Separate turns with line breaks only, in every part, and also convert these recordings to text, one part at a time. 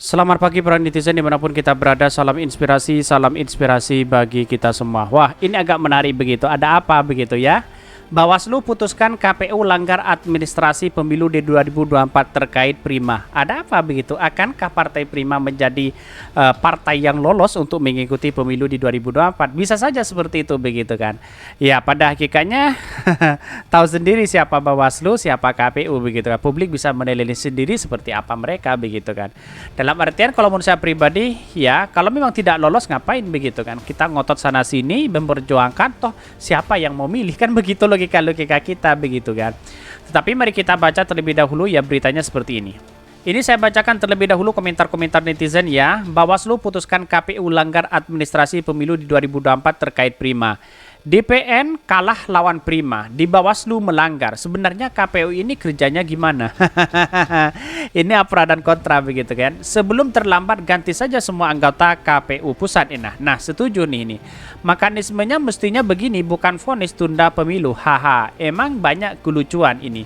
Selamat pagi para netizen dimanapun kita berada, salam inspirasi bagi kita semua. Wah, ini agak menarik begitu, ada apa begitu ya? Bawaslu putuskan KPU langgar administrasi pemilu di 2024 terkait Prima. Ada apa begitu? Akankah Partai Prima menjadi partai yang lolos untuk mengikuti pemilu di 2024? Bisa saja seperti itu begitu kan? Ya, pada hakikatnya tahu sendiri siapa Bawaslu, siapa KPU begitu kan. Publik bisa menilai sendiri seperti apa mereka begitu kan. Dalam artian kalau menurut saya pribadi, ya kalau memang tidak lolos ngapain begitu kan? Kita ngotot sana sini memperjuangkan toh siapa yang mau milih kan begitu logika kita begitu kan. Tetapi mari kita baca terlebih dahulu ya beritanya seperti ini. Ini saya bacakan terlebih dahulu komentar-komentar netizen ya. Bawaslu putuskan KPU langgar administrasi pemilu di 2024 terkait Prima. DPN kalah lawan Prima, di Bawaslu melanggar. Sebenarnya KPU ini kerjanya gimana? Ini pro dan kontra begitu kan. Sebelum terlambat ganti saja semua anggota KPU pusat. Nah, setuju nih ini. Mekanismenya mestinya begini, bukan vonis tunda pemilu. Haha, emang banyak kelucuan ini.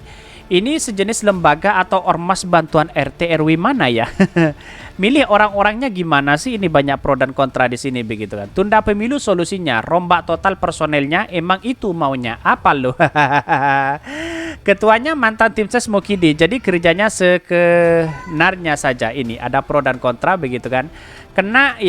Ini sejenis lembaga atau ormas bantuan RT RW mana ya? Milih orang-orangnya gimana sih? Ini banyak pro dan kontra di sini begitu kan. Tunda pemilu solusinya, rombak total personelnya, emang itu maunya. Apa loh? Ketuanya mantan tim ses Mukidi, jadi kerjanya sekenarnya saja. Ini ada pro dan kontra begitu kan. Kena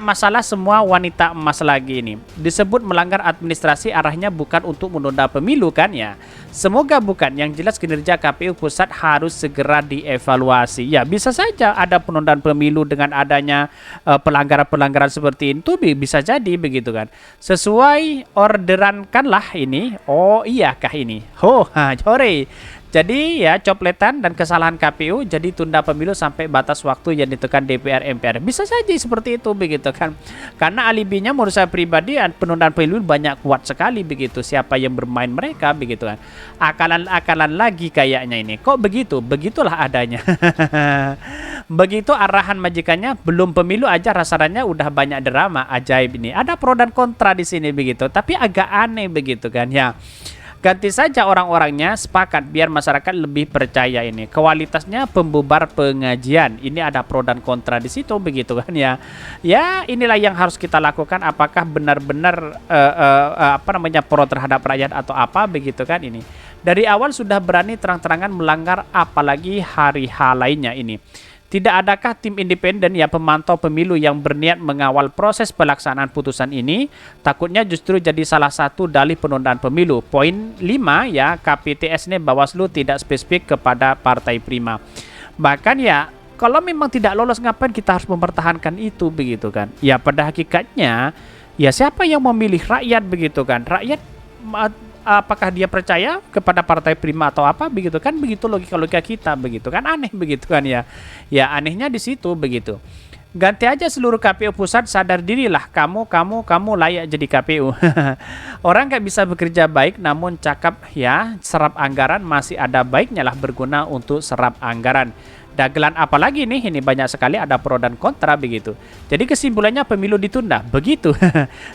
masalah semua wanita emas lagi ini. Disebut melanggar administrasi, arahnya bukan untuk menunda pemilu kan ya. Semoga bukan, yang jelas kinerja KPU pusat harus segera dievaluasi. Ya bisa saja ada penundaan pemilu dengan adanya pelanggaran-pelanggaran seperti itu, bisa jadi begitu kan. Sesuai orderan kanlah ini. Oh iya kah ini? Hore. Jadi ya copletan dan kesalahan KPU jadi tunda pemilu sampai batas waktu yang ditentukan DPR MPR. Bisa saja seperti itu begitu kan. Karena alibinya menurut saya pribadi penundaan pemilu banyak kuat sekali begitu. Siapa yang bermain mereka begitu kan. Akalan-akalan lagi kayaknya ini. Kok begitu? Begitulah adanya. Begitu arahan majikannya, belum pemilu aja rasanya udah banyak drama ajaib ini. Ada pro dan kontra di sini begitu. Tapi agak aneh begitu kan ya. Ganti saja orang-orangnya, sepakat biar masyarakat lebih percaya ini. Kualitasnya pembubar pengajian. Ini ada pro dan kontra di situ begitu kan ya. Ya, inilah yang harus kita lakukan, apakah benar-benar pro terhadap rakyat atau apa begitu kan ini. Dari awal sudah berani terang-terangan melanggar, apalagi hari-H lainnya ini. Tidak adakah tim independen ya pemantau pemilu yang berniat mengawal proses pelaksanaan putusan ini? Takutnya justru jadi salah satu dalih penundaan pemilu. Poin 5 ya, KPTS ini Bawaslu tidak spesifik kepada Partai Prima. Bahkan ya, kalau memang tidak lolos ngapain kita harus mempertahankan itu begitu kan? Ya pada hakikatnya, ya siapa yang memilih rakyat begitu kan? Rakyat apakah dia percaya kepada Partai Prima atau apa begitu kan, begitu logika kita begitu kan, aneh begitu kan ya. Ya anehnya di situ begitu. Ganti aja seluruh KPU pusat, sadar dirilah kamu layak jadi KPU. Orang nggak bisa bekerja baik namun cakap ya, serap anggaran masih ada baiknya lah berguna untuk serap anggaran. Dagelan apalagi nih, ini banyak sekali ada pro dan kontra begitu. Jadi kesimpulannya pemilu ditunda, begitu.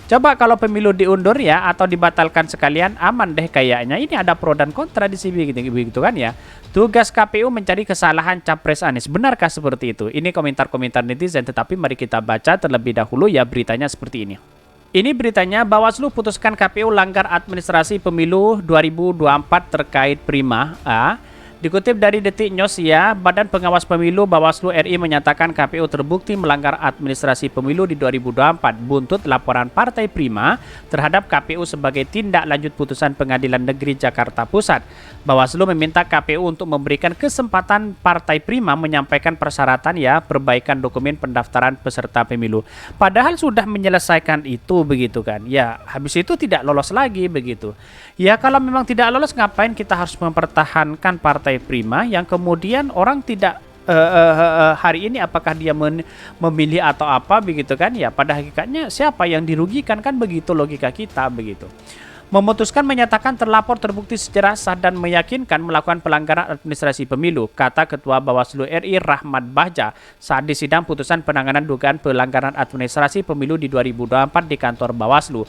Coba kalau pemilu diundur ya atau dibatalkan sekalian, aman deh kayaknya. Ini ada pro dan kontra di sini begitu kan ya. Tugas KPU mencari kesalahan Capres Anies. Benarkah seperti itu? Ini komentar-komentar netizen, tetapi mari kita baca terlebih dahulu ya beritanya seperti ini. Ini beritanya, Bawaslu putuskan KPU langgar administrasi pemilu 2024 terkait Prima. Dikutip dari Detik News ya, Badan Pengawas Pemilu Bawaslu RI menyatakan KPU terbukti melanggar administrasi pemilu di 2024 buntut laporan Partai Prima terhadap KPU sebagai tindak lanjut putusan Pengadilan Negeri Jakarta Pusat. Bawaslu meminta KPU untuk memberikan kesempatan Partai Prima menyampaikan persyaratan ya perbaikan dokumen pendaftaran peserta pemilu. Padahal sudah menyelesaikan itu begitu kan. Ya, habis itu tidak lolos lagi begitu. Ya kalau memang tidak lolos ngapain kita harus mempertahankan Partai Prima yang kemudian orang tidak hari ini apakah dia memilih atau apa begitu kan ya, pada hakikatnya siapa yang dirugikan kan begitu logika kita begitu. Memutuskan menyatakan terlapor terbukti secara sah dan meyakinkan melakukan pelanggaran administrasi pemilu, kata Ketua Bawaslu RI Rahmat Bahja saat di sidang putusan penanganan dugaan pelanggaran administrasi pemilu di 2024 di kantor Bawaslu.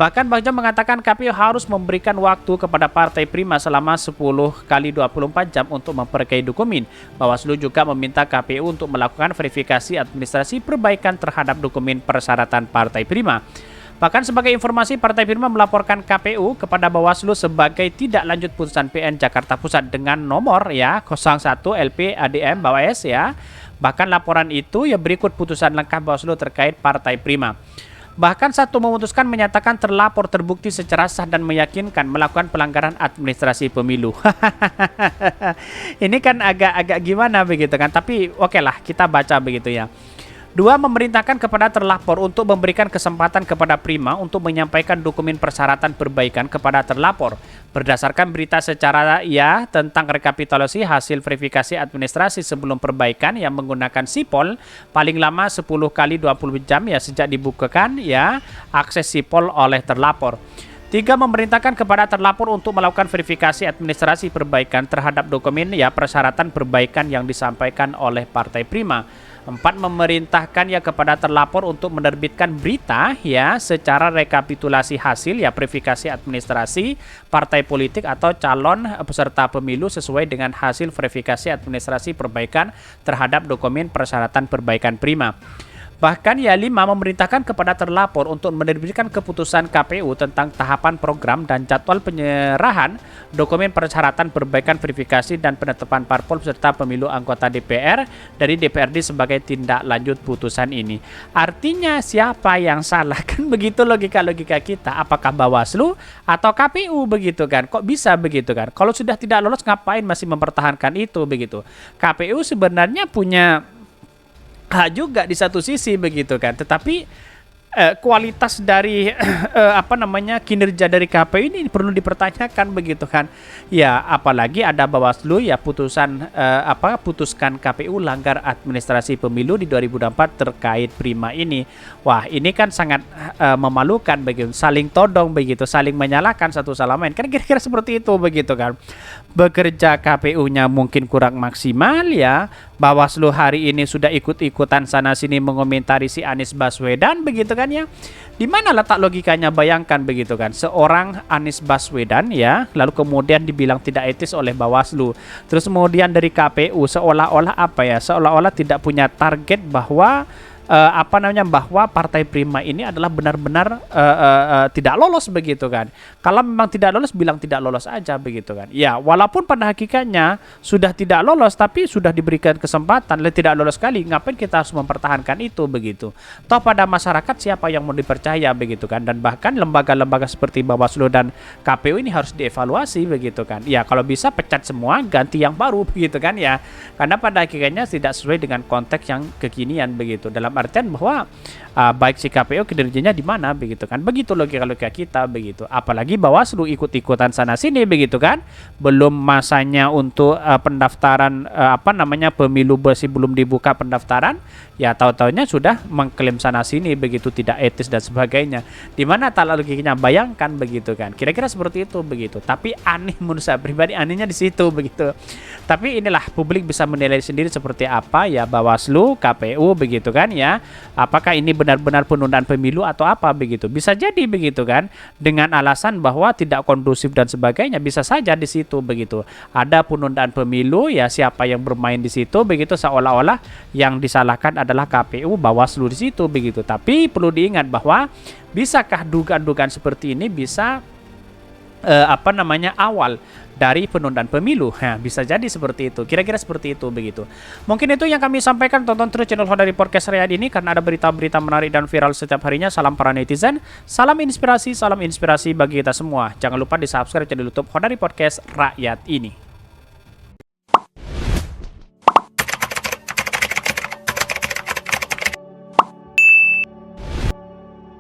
Bahkan Bagja mengatakan KPU harus memberikan waktu kepada Partai Prima selama 10 kali 24 jam untuk memperkaya dokumen. Bawaslu juga meminta KPU untuk melakukan verifikasi administrasi perbaikan terhadap dokumen persyaratan Partai Prima. Bahkan sebagai informasi, Partai Prima melaporkan KPU kepada Bawaslu sebagai tidak lanjut putusan PN Jakarta Pusat dengan nomor 01 LP ADM Bawas ya. Bahkan laporan itu berikut putusan lengkap Bawaslu terkait Partai Prima. Bahkan satu memutuskan menyatakan terlapor terbukti secara sah dan meyakinkan melakukan pelanggaran administrasi pemilu. Ini kan agak gimana begitu kan, tapi oke lah kita baca begitu ya. 2. Memerintahkan kepada terlapor untuk memberikan kesempatan kepada Prima untuk menyampaikan dokumen persyaratan perbaikan kepada terlapor berdasarkan berita secara tentang rekapitulasi hasil verifikasi administrasi sebelum perbaikan yang menggunakan sipol paling lama 10 kali 20 jam sejak dibukakan akses sipol oleh terlapor. 3. Memerintahkan kepada terlapor untuk melakukan verifikasi administrasi perbaikan terhadap dokumen persyaratan perbaikan yang disampaikan oleh Partai Prima. 4. Memerintahkan kepada terlapor untuk menerbitkan berita secara rekapitulasi hasil verifikasi administrasi partai politik atau calon peserta pemilu sesuai dengan hasil verifikasi administrasi perbaikan terhadap dokumen persyaratan perbaikan Prima. Bahkan 5. Memerintahkan kepada terlapor untuk menerbitkan keputusan KPU tentang tahapan program dan jadwal penyerahan dokumen persyaratan perbaikan verifikasi dan penetapan parpol serta pemilu anggota DPR dari DPRD sebagai tindak lanjut putusan ini. Artinya siapa yang salah? Kan begitu logika-logika kita. Apakah Bawaslu atau KPU begitu kan? Kok bisa begitu kan? Kalau sudah tidak lolos ngapain masih mempertahankan itu begitu? KPU sebenarnya punya hak juga di satu sisi begitu kan, tetapi kualitas dari kinerja dari KPU ini perlu dipertanyakan begitu kan. Ya apalagi ada Bawaslu putuskan KPU langgar administrasi pemilu di 2024 terkait Prima ini. Wah, ini kan sangat memalukan begitu, saling todong begitu, saling menyalahkan satu sama lain. Kan kira-kira seperti itu begitu kan. Bekerja KPU-nya mungkin kurang maksimal Bawaslu hari ini sudah ikut-ikutan sana sini mengomentari si Anies Baswedan begitu kan ya. Di mana letak logikanya? Bayangkan begitu kan. Seorang Anies Baswedan lalu kemudian dibilang tidak etis oleh Bawaslu. Terus kemudian dari KPU seolah-olah seolah-olah tidak punya target bahwa bahwa Partai Prima ini adalah benar-benar tidak lolos begitu kan. Kalau memang tidak lolos, bilang tidak lolos aja begitu kan. Ya, walaupun pada hakikatnya sudah tidak lolos tapi sudah diberikan kesempatan, tidak lolos sekali, ngapain kita harus mempertahankan itu begitu. Toh pada masyarakat siapa yang mau dipercaya begitu kan. Dan bahkan lembaga-lembaga seperti Bawaslu dan KPU ini harus dievaluasi begitu kan. Ya, kalau bisa pecat semua, ganti yang baru begitu kan ya. Karena pada hakikatnya tidak sesuai dengan konteks yang kekinian begitu. Dalam artian bahwa baik si KPU kinerjanya di mana begitu kan. Begitu logika kita begitu. Apalagi Bawaslu ikut-ikutan sana sini begitu kan. Belum masanya untuk pendaftaran pemilu masih belum dibuka pendaftaran, ya tahu-tahunya sudah mengklaim sana sini begitu, tidak etis dan sebagainya. Di mana tak logikanya? Bayangkan begitu kan. Kira-kira seperti itu begitu. Tapi aneh menurut saya pribadi, anehnya di situ begitu. Tapi inilah publik bisa menilai sendiri seperti apa Bawaslu, KPU begitu kan ya. Apakah ini benar-benar penundaan pemilu atau apa begitu? Bisa jadi begitu kan, dengan alasan bahwa tidak kondusif dan sebagainya, bisa saja di situ begitu. Ada penundaan pemilu, siapa yang bermain di situ begitu, seolah-olah yang disalahkan adalah KPU, Bawaslu di situ begitu. Tapi perlu diingat bahwa bisakah dugaan-dugaan seperti ini bisa awal dari penundaan pemilu? Bisa jadi seperti itu. Kira-kira seperti itu begitu. Mungkin itu yang kami sampaikan. Tonton terus channel Hodari Podcast Riyad ini karena ada berita-berita menarik dan viral setiap harinya. Salam para netizen, salam inspirasi bagi kita semua. Jangan lupa di subscribe channel YouTube Hodari Podcast Rakyat ini.